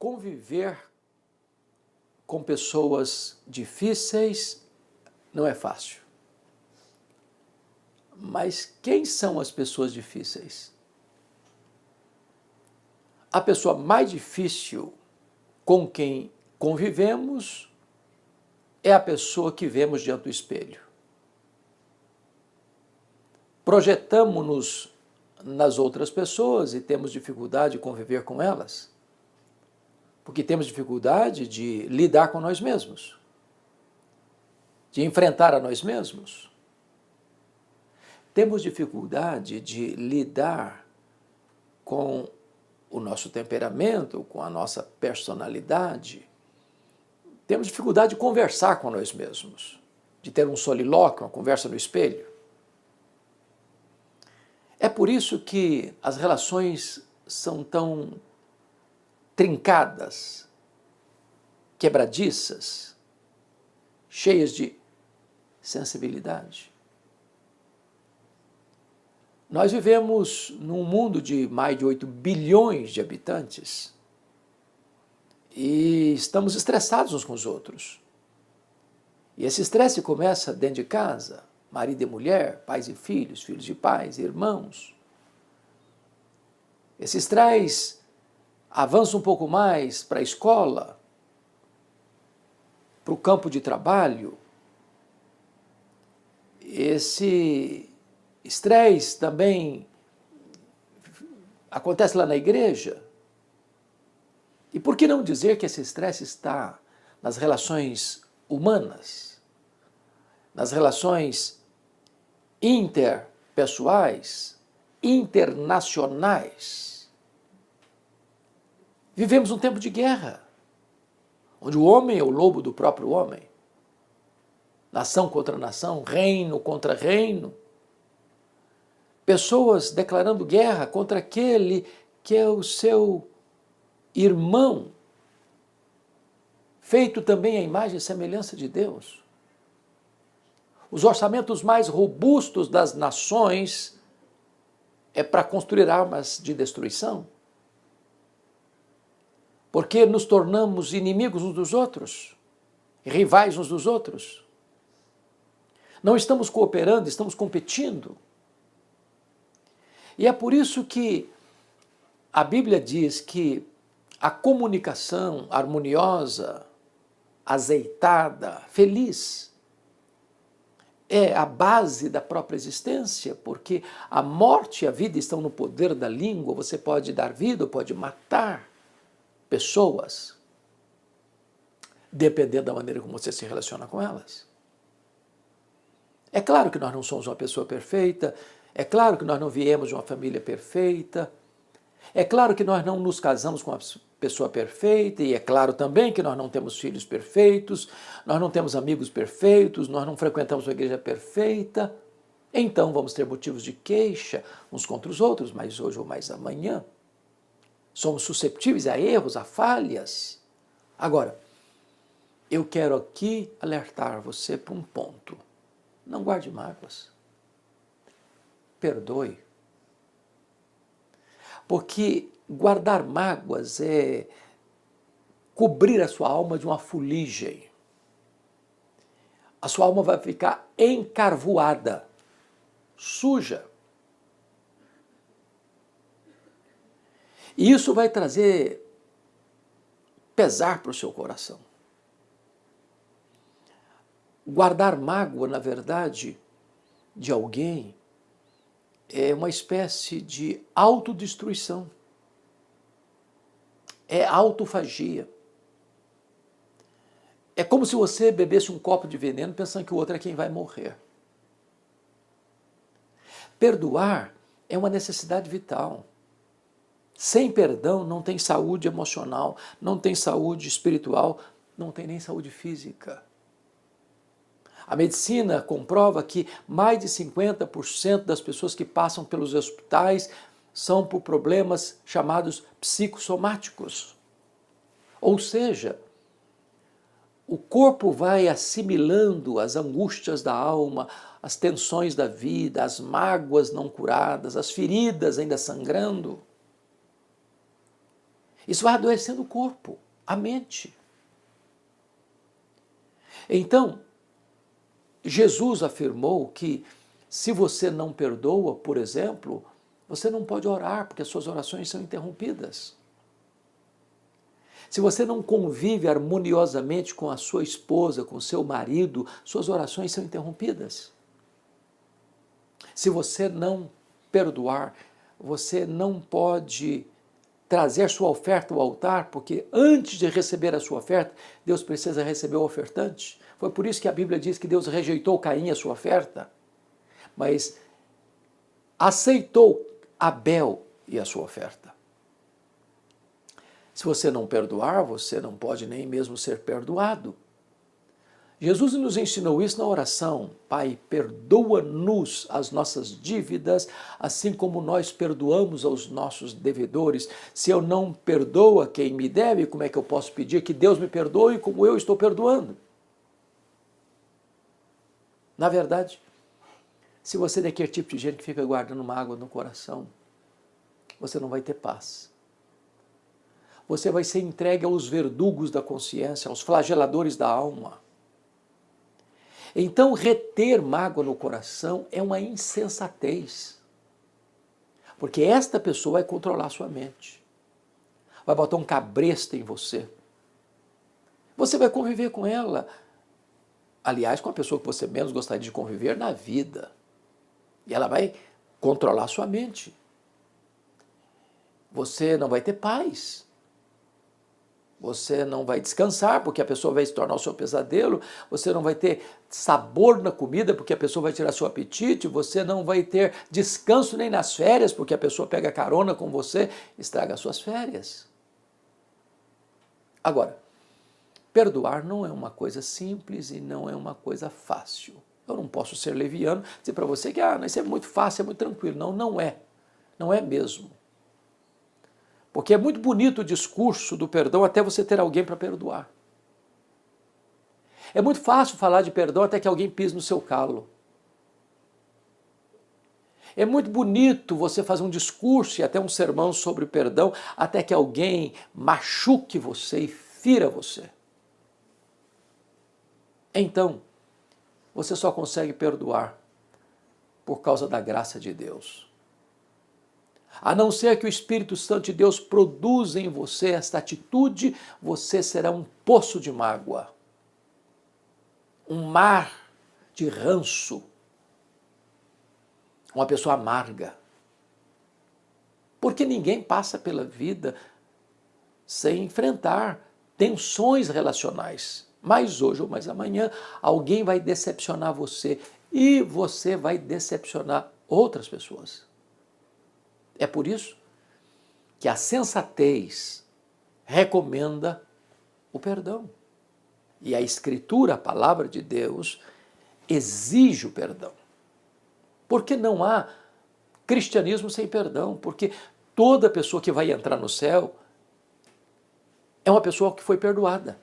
conviver com pessoas difíceis não é fácil. Mas quem são as pessoas difíceis? A pessoa mais difícil com quem convivemos é a pessoa que vemos diante do espelho. Projetamos-nos nas outras pessoas e temos dificuldade de conviver com elas, porque temos dificuldade de lidar com nós mesmos, de enfrentar a nós mesmos. Temos dificuldade de lidar com o nosso temperamento, com a nossa personalidade. Temos dificuldade de conversar com nós mesmos, de ter um solilóquio, uma conversa no espelho. É por isso que as relações são tão trincadas, quebradiças, cheias de sensibilidade. Nós vivemos num mundo de mais de 8 bilhões de habitantes e estamos estressados uns com os outros. E esse estresse começa dentro de casa, marido e mulher, pais e filhos, filhos de pais, irmãos. Esse estresse avança um pouco mais para a escola, para o campo de trabalho. Esse estresse também acontece lá na igreja. E por que não dizer que esse estresse está nas relações humanas, nas relações interpessoais, internacionais? Vivemos um tempo de guerra, onde o homem é o lobo do próprio homem. Nação contra nação, reino contra reino. Pessoas declarando guerra contra aquele que é o seu irmão, feito também à imagem e semelhança de Deus. Os orçamentos mais robustos das nações é para construir armas de destruição, porque nos tornamos inimigos uns dos outros, rivais uns dos outros. Não estamos cooperando, estamos competindo. E é por isso que a Bíblia diz que a comunicação harmoniosa, azeitada, feliz, é a base da própria existência, porque a morte e a vida estão no poder da língua. Você pode dar vida ou pode matar pessoas, dependendo da maneira como você se relaciona com elas. É claro que nós não somos uma pessoa perfeita, é claro que nós não viemos de uma família perfeita, é claro que nós não nos casamos com uma pessoa perfeita, e é claro também que nós não temos filhos perfeitos, nós não temos amigos perfeitos, nós não frequentamos uma igreja perfeita. Então vamos ter motivos de queixa uns contra os outros, mais hoje ou mais amanhã. Somos susceptíveis a erros, a falhas. Agora, eu quero aqui alertar você para um ponto. Não guarde mágoas. Perdoe. Porque guardar mágoas é cobrir a sua alma de uma fuligem. A sua alma vai ficar encarvoada, suja. E isso vai trazer pesar para o seu coração. Guardar mágoa, na verdade, de alguém é uma espécie de autodestruição. É autofagia. É como se você bebesse um copo de veneno pensando que o outro é quem vai morrer. Perdoar é uma necessidade vital. Sem perdão não tem saúde emocional, não tem saúde espiritual, não tem nem saúde física. A medicina comprova que mais de 50% das pessoas que passam pelos hospitais são por problemas chamados psicossomáticos. Ou seja, o corpo vai assimilando as angústias da alma, as tensões da vida, as mágoas não curadas, as feridas ainda sangrando. Isso vai adoecendo o corpo, a mente. Então, Jesus afirmou que se você não perdoa, por exemplo, você não pode orar, porque suas orações são interrompidas. Se você não convive harmoniosamente com a sua esposa, com o seu marido, suas orações são interrompidas. Se você não perdoar, você não pode trazer sua oferta ao altar, porque antes de receber a sua oferta, Deus precisa receber o ofertante. Foi por isso que a Bíblia diz que Deus rejeitou Caim a sua oferta, mas aceitou Abel e a sua oferta. Se você não perdoar, você não pode nem mesmo ser perdoado. Jesus nos ensinou isso na oração. Pai, perdoa-nos as nossas dívidas, assim como nós perdoamos aos nossos devedores. Se eu não perdoo a quem me deve, como é que eu posso pedir que Deus me perdoe como eu estou perdoando? Na verdade, se você é daquele tipo de gente que fica guardando mágoa no coração, você não vai ter paz. Você vai ser entregue aos verdugos da consciência, aos flageladores da alma. Então, reter mágoa no coração é uma insensatez. Porque esta pessoa vai controlar a sua mente. Vai botar um cabresto em você. Você vai conviver com ela. Aliás, com a pessoa que você menos gostaria de conviver na vida. E ela vai controlar a sua mente. Você não vai ter paz. Você não vai descansar, porque a pessoa vai se tornar o seu pesadelo. Você não vai ter sabor na comida, porque a pessoa vai tirar seu apetite. Você não vai ter descanso nem nas férias, porque a pessoa pega carona com você e estraga as suas férias. Agora, perdoar não é uma coisa simples e não é uma coisa fácil. Eu não posso ser leviano, dizer para você que isso é muito fácil, é muito tranquilo. Não, não é. Não é mesmo. Porque é muito bonito o discurso do perdão até você ter alguém para perdoar. É muito fácil falar de perdão até que alguém pise no seu calo. É muito bonito você fazer um discurso e até um sermão sobre o perdão até que alguém machuque você e fira você. Então, você só consegue perdoar por causa da graça de Deus. A não ser que o Espírito Santo de Deus produza em você esta atitude, você será um poço de mágoa, um mar de ranço, uma pessoa amarga. Porque ninguém passa pela vida sem enfrentar tensões relacionais. Mas hoje ou mais amanhã, alguém vai decepcionar você e você vai decepcionar outras pessoas. É por isso que a sensatez recomenda o perdão. E a Escritura, a palavra de Deus, exige o perdão. Porque não há cristianismo sem perdão. Porque toda pessoa que vai entrar no céu é uma pessoa que foi perdoada.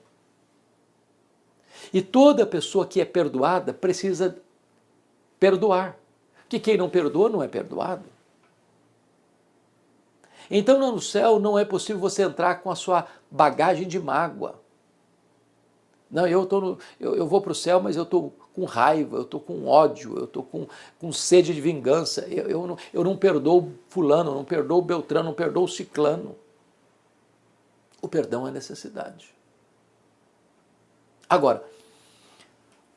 E toda pessoa que é perdoada precisa perdoar. Que quem não perdoa não é perdoado. Então no céu não é possível você entrar com a sua bagagem de mágoa. Não, eu vou para o céu, mas eu estou com raiva, eu estou com ódio, eu estou com sede de vingança. Eu não perdoo fulano, não perdoo Beltrano, não perdoo ciclano. O perdão é necessidade. Agora,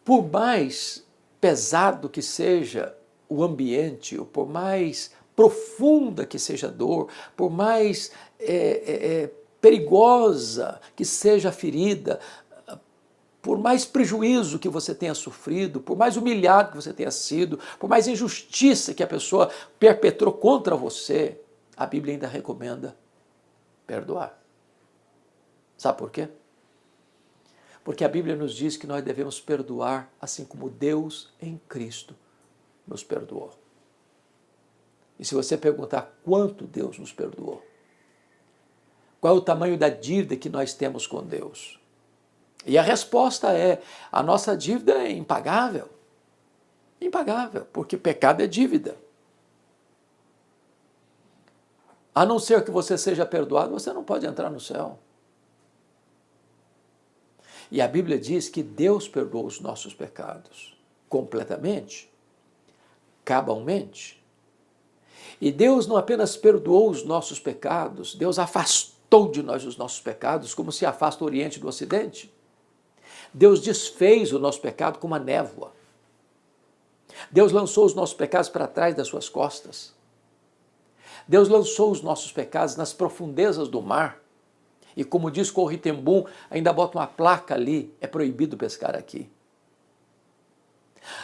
por mais pesado que seja o ambiente, ou por mais profunda que seja a dor, por mais perigosa que seja a ferida, por mais prejuízo que você tenha sofrido, por mais humilhado que você tenha sido, por mais injustiça que a pessoa perpetrou contra você, a Bíblia ainda recomenda perdoar. Sabe por quê? Porque a Bíblia nos diz que nós devemos perdoar assim como Deus em Cristo nos perdoou. E se você perguntar quanto Deus nos perdoou, qual é o tamanho da dívida que nós temos com Deus? E a resposta é, a nossa dívida é impagável. Impagável, porque pecado é dívida. A não ser que você seja perdoado, você não pode entrar no céu. E a Bíblia diz que Deus perdoou os nossos pecados completamente, cabalmente. E Deus não apenas perdoou os nossos pecados, Deus afastou de nós os nossos pecados, como se afasta o Oriente do Ocidente. Deus desfez o nosso pecado como uma névoa. Deus lançou os nossos pecados para trás das suas costas. Deus lançou os nossos pecados nas profundezas do mar. E como diz Corrie ten Boom, ainda bota uma placa ali, é proibido pescar aqui.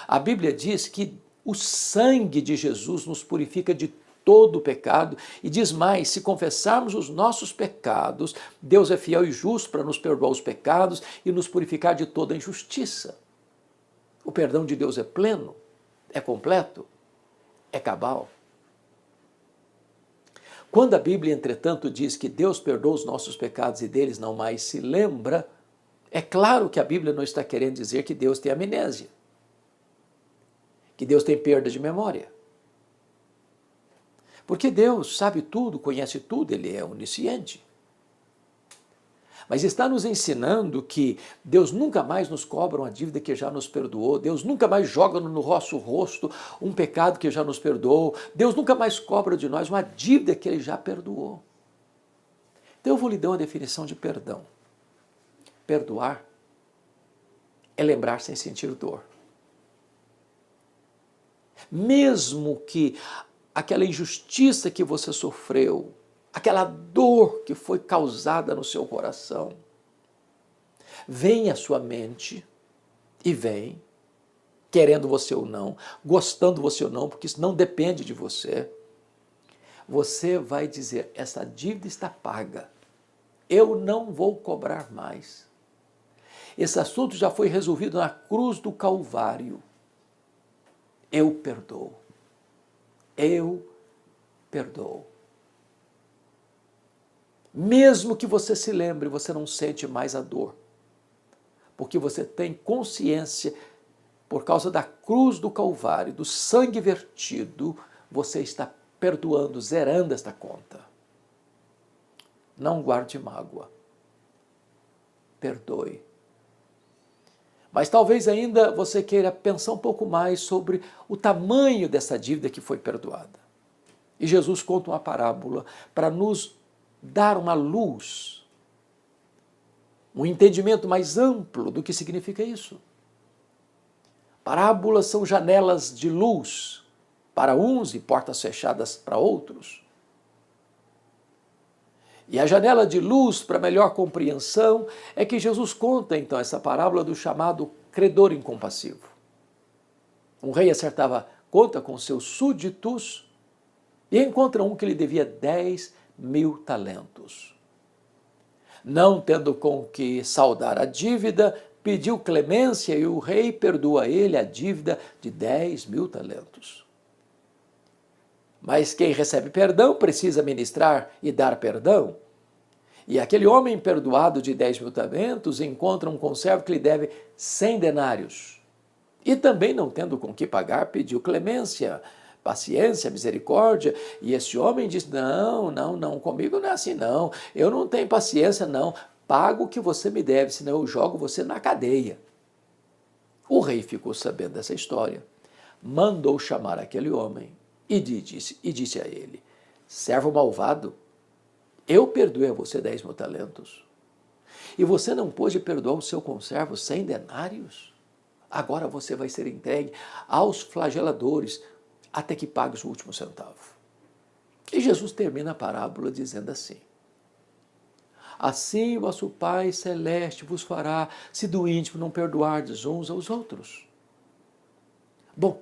A Bíblia diz que o sangue de Jesus nos purifica de todo o pecado e diz mais, se confessarmos os nossos pecados, Deus é fiel e justo para nos perdoar os pecados e nos purificar de toda injustiça. O perdão de Deus é pleno, é completo, é cabal. Quando a Bíblia, entretanto, diz que Deus perdoa os nossos pecados e deles não mais se lembra, é claro que a Bíblia não está querendo dizer que Deus tem amnésia, que Deus tem perda de memória. Porque Deus sabe tudo, conhece tudo, Ele é onisciente. Mas está nos ensinando que Deus nunca mais nos cobra uma dívida que já nos perdoou, Deus nunca mais joga no nosso rosto um pecado que já nos perdoou, Deus nunca mais cobra de nós uma dívida que Ele já perdoou. Então eu vou lhe dar uma definição de perdão. Perdoar é lembrar sem sentir dor. Mesmo que aquela injustiça que você sofreu, aquela dor que foi causada no seu coração, vem à sua mente, e vem, querendo você ou não, gostando você ou não, porque isso não depende de você, você vai dizer, essa dívida está paga, eu não vou cobrar mais. Esse assunto já foi resolvido na cruz do Calvário. Eu perdoo. Eu perdoo. Mesmo que você se lembre, você não sente mais a dor, porque você tem consciência, por causa da cruz do Calvário, do sangue vertido, você está perdoando, zerando esta conta. Não guarde mágoa. Perdoe. Mas talvez ainda você queira pensar um pouco mais sobre o tamanho dessa dívida que foi perdoada. E Jesus conta uma parábola para nos dar uma luz, um entendimento mais amplo do que significa isso. Parábolas são janelas de luz para uns e portas fechadas para outros. E a janela de luz para melhor compreensão é que Jesus conta então essa parábola do chamado credor incompassivo. Um rei acertava conta com seus súditos e encontra um que lhe devia 10.000 talentos. Não tendo com que saldar a dívida, pediu clemência e o rei perdoa a ele a dívida de 10.000 talentos. Mas quem recebe perdão precisa ministrar e dar perdão. E aquele homem perdoado de 10.000 talentos encontra um conservo que lhe deve 100 denários. E também, não tendo com que pagar, pediu clemência, paciência, misericórdia. E esse homem diz, não, comigo não é assim não. Eu não tenho paciência não. Pago o que você me deve, senão eu jogo você na cadeia. O rei ficou sabendo dessa história, mandou chamar aquele homem e disse a ele, servo malvado, eu perdoei a você 10.000 talentos. E você não pôde perdoar o seu conservo 100 denários? Agora você vai ser entregue aos flageladores até que pague o último centavo. E Jesus termina a parábola dizendo assim, assim o vosso Pai Celeste vos fará, se do íntimo não perdoardes uns aos outros. Bom,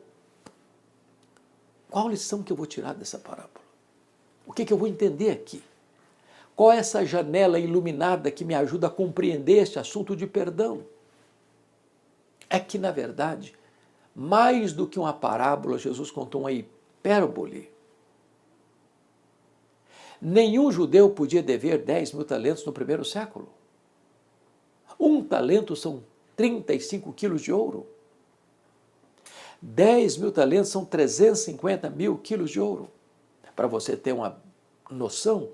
qual a lição que eu vou tirar dessa parábola? O que eu vou entender aqui? Qual é essa janela iluminada que me ajuda a compreender este assunto de perdão? É que, na verdade, mais do que uma parábola, Jesus contou uma hipérbole. Nenhum judeu podia dever 10.000 talentos no primeiro século. Um talento são 35 quilos de ouro. 10.000 talentos são 350.000 quilos de ouro. Para você ter uma noção,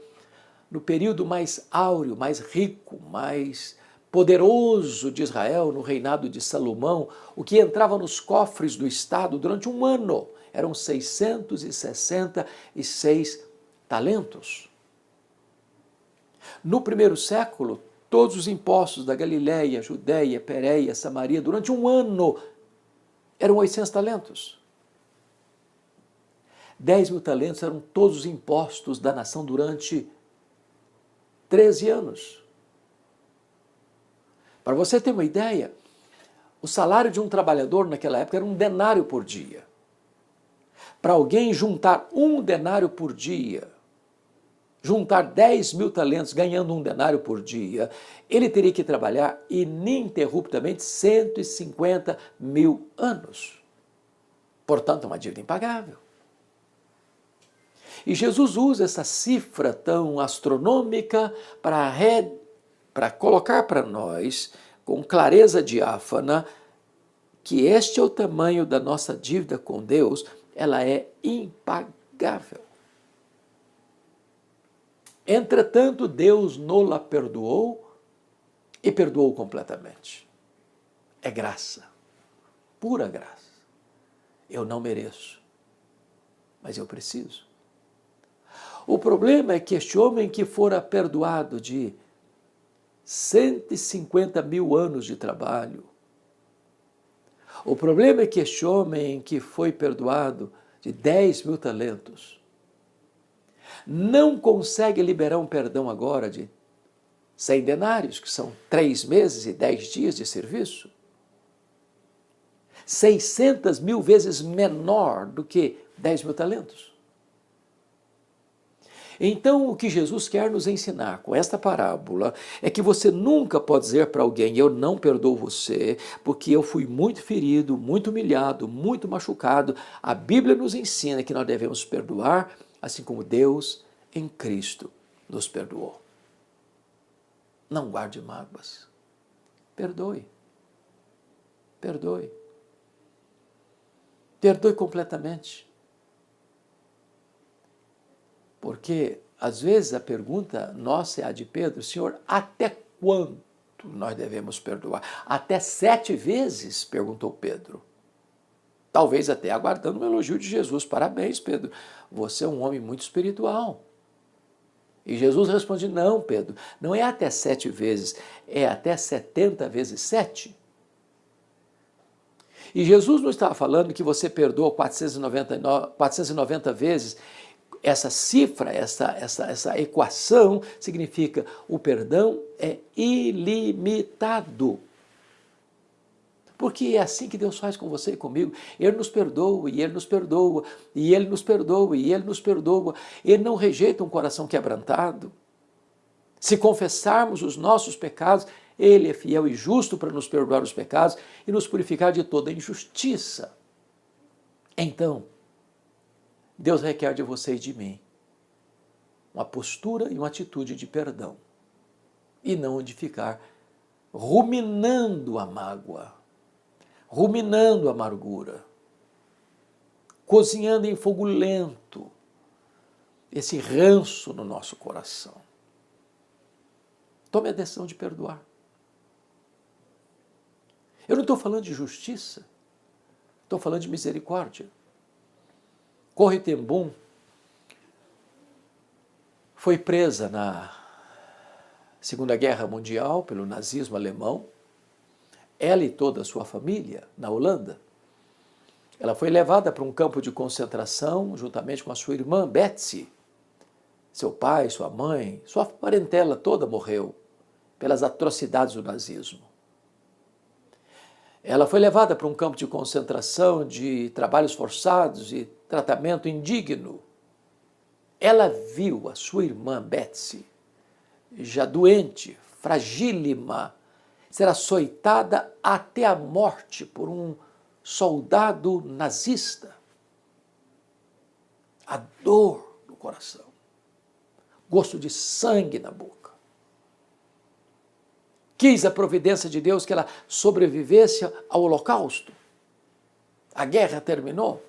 no período mais áureo, mais rico, mais poderoso de Israel, no reinado de Salomão, o que entrava nos cofres do Estado durante um ano eram 666 talentos. No primeiro século, todos os impostos da Galiléia, Judéia, Pérea, Samaria, durante um ano, eram 800 talentos. 10.000 talentos eram todos os impostos da nação durante 13 anos. Para você ter uma ideia, o salário de um trabalhador naquela época era 1 denário por dia. Para alguém juntar 1 denário por dia, juntar 10.000 talentos ganhando 1 denário por dia, ele teria que trabalhar ininterruptamente 150.000 anos. Portanto, é uma dívida impagável. E Jesus usa essa cifra tão astronômica para colocar para nós, com clareza diáfana, que este é o tamanho da nossa dívida com Deus, ela é impagável. Entretanto, Deus nos-la perdoou e perdoou completamente. É graça, pura graça. Eu não mereço, mas eu preciso. O problema é que este homem que fora perdoado de 150.000 anos de trabalho, o problema é que este homem que foi perdoado de 10.000 talentos, não consegue liberar um perdão agora de 100 denários, que são 3 meses e 10 dias de serviço, 600.000 vezes menor do que 10.000 talentos. Então, o que Jesus quer nos ensinar com esta parábola é que você nunca pode dizer para alguém: eu não perdoo você, porque eu fui muito ferido, muito humilhado, muito machucado. A Bíblia nos ensina que nós devemos perdoar, assim como Deus em Cristo nos perdoou. Não guarde mágoas. Perdoe. Perdoe. Perdoe completamente. Porque, às vezes, a pergunta nossa é a de Pedro: Senhor, até quanto nós devemos perdoar? Até 7 vezes? Perguntou Pedro. Talvez até aguardando um elogio de Jesus. Parabéns, Pedro, você é um homem muito espiritual. E Jesus responde: não, Pedro, não é até 7 vezes, é até 70 vezes 7. E Jesus não estava falando que você perdoa 490 vezes. Essa cifra, essa equação significa o perdão é ilimitado. Porque é assim que Deus faz com você e comigo. Ele nos perdoa, e Ele nos perdoa, e Ele nos perdoa, e Ele nos perdoa. Ele não rejeita um coração quebrantado. Se confessarmos os nossos pecados, Ele é fiel e justo para nos perdoar os pecados e nos purificar de toda injustiça. Então, Deus requer de você e de mim uma postura e uma atitude de perdão, e não de ficar ruminando a mágoa, ruminando a amargura, cozinhando em fogo lento esse ranço no nosso coração. Tome a decisão de perdoar. Eu não estou falando de justiça, estou falando de misericórdia. Corrie ten Boom foi presa na Segunda Guerra Mundial pelo nazismo alemão, ela e toda a sua família, na Holanda. Ela foi levada para um campo de concentração juntamente com a sua irmã Betsy. Seu pai, sua mãe, sua parentela toda morreu pelas atrocidades do nazismo. Ela foi levada para um campo de concentração de trabalhos forçados e tratamento indigno. Ela viu a sua irmã Betsy, já doente, fragílima, ser açoitada até a morte por um soldado nazista. A dor no coração, gosto de sangue na boca. Quis a providência de Deus que ela sobrevivesse ao Holocausto. A guerra terminou,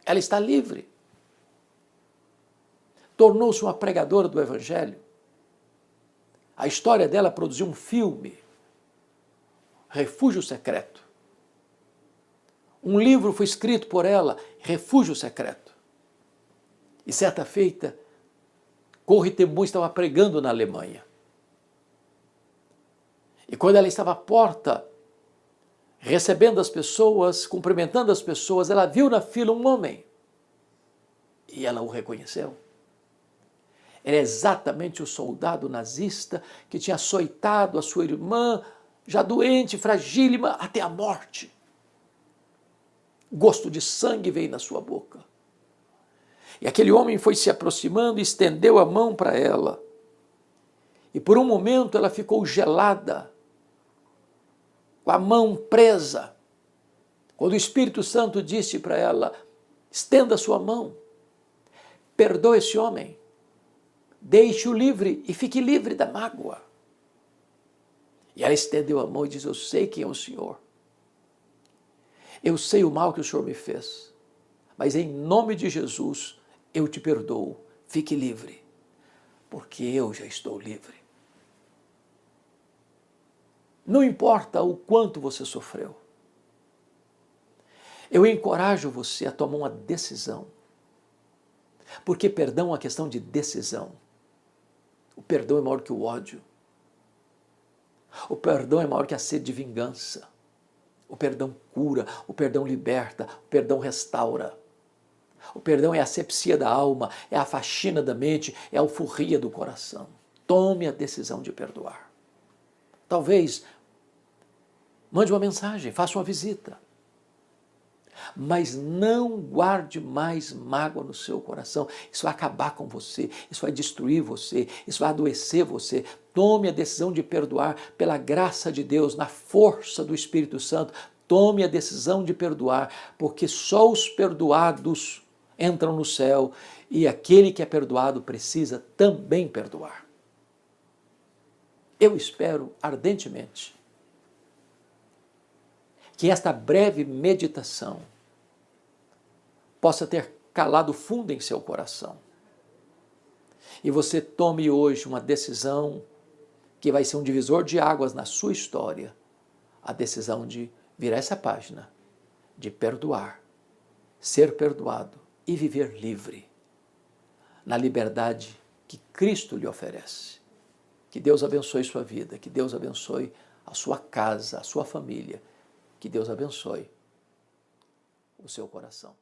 ela está livre. tornou-se uma pregadora do Evangelho. A história dela produziu um filme, Refúgio Secreto. Um livro foi escrito por ela, Refúgio Secreto. E certa feita, Corrie ten Boom estava pregando na Alemanha. E quando ela estava à porta, recebendo as pessoas, cumprimentando as pessoas, ela viu na fila um homem. E ela o reconheceu. Era exatamente o soldado nazista que tinha açoitado a sua irmã, já doente, fragílima, até a morte. Gosto de sangue veio na sua boca. E aquele homem foi se aproximando e estendeu a mão para ela. E por um momento ela ficou gelada, com a mão presa. Quando o Espírito Santo disse para ela, estenda a sua mão, perdoe esse homem, deixe-o livre e fique livre da mágoa. E ela estendeu a mão e disse, eu sei quem é o Senhor. Eu sei o mal que o Senhor me fez, mas em nome de Jesus eu te perdoo, fique livre, porque eu já estou livre. Não importa o quanto você sofreu, eu encorajo você a tomar uma decisão, porque perdão é uma questão de decisão. O perdão é maior que o ódio. O perdão é maior que a sede de vingança. O perdão cura, o perdão liberta, o perdão restaura. O perdão é a asepsia da alma, é a faxina da mente, é a alforria do coração. Tome a decisão de perdoar. Talvez mande uma mensagem, faça uma visita. Mas não guarde mais mágoa no seu coração. Isso vai acabar com você, isso vai destruir você, isso vai adoecer você. Tome a decisão de perdoar pela graça de Deus, na força do Espírito Santo. Tome a decisão de perdoar, porque só os perdoados entram no céu e aquele que é perdoado precisa também perdoar. Eu espero ardentemente que esta breve meditação possa ter calado fundo em seu coração. E você tome hoje uma decisão que vai ser um divisor de águas na sua história. A decisão de virar essa página, de perdoar, ser perdoado e viver livre, na liberdade que Cristo lhe oferece. Que Deus abençoe sua vida, que Deus abençoe a sua casa, a sua família, que Deus abençoe o seu coração.